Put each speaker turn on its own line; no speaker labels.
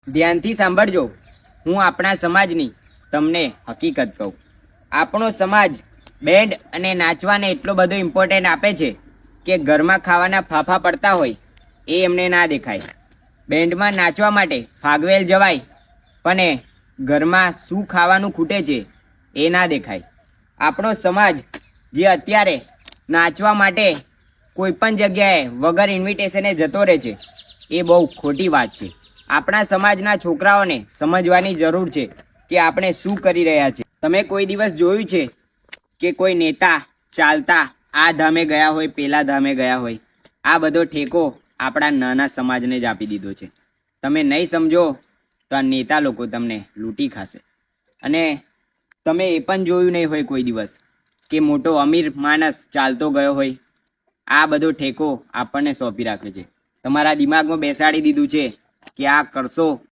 ધ્યાનથી સાંભળજો, હું આપણા સમાજની તમને હકીકત કહું. આપણો સમાજ બેન્ડ અને નાચવાને એટલો બધો ઇમ્પોર્ટન્ટ આપે છે કે ઘરમાં ખાવાના ફાફા પડતા હોય એ એમને ના દેખાય. બેન્ડમાં નાચવા માટે ફાગવેલ જવાય, પણ ઘરમાં શું ખાવાનું ખૂટે છે એ ના દેખાય. આપણો સમાજ જે અત્યારે નાચવા માટે કોઈ પણ જગ્યાએ વગર ઇન્વિટેશને જતો રહે છે એ બહુ ખોટી વાત છે. આપણા સમાજના છોકરાઓને સમજવાની જરૂર છે કે આપણે શું કરી રહ્યા છીએ. તમે કોઈ દિવસ જોયું છે કે કોઈ નેતા ચાલતા આ ધામે ગયા હોય, પેલા ધામે ગયા હોય? આ બધો ઠેકો આપણા નાના સમાજને જ આપી દીધો છે. તમે નહીં સમજો તો આ નેતા લોકો તમને લૂંટી ખાશે. અને તમે એ પણ જોયું નહીં હોય કોઈ દિવસ કે મોટો અમીર માણસ ચાલતો ગયો હોય. આ બધો ઠેકો આપણને સોંપી રાખે છે. તમારા દિમાગમાં બેસાડી દીધું છે કે આ કરશો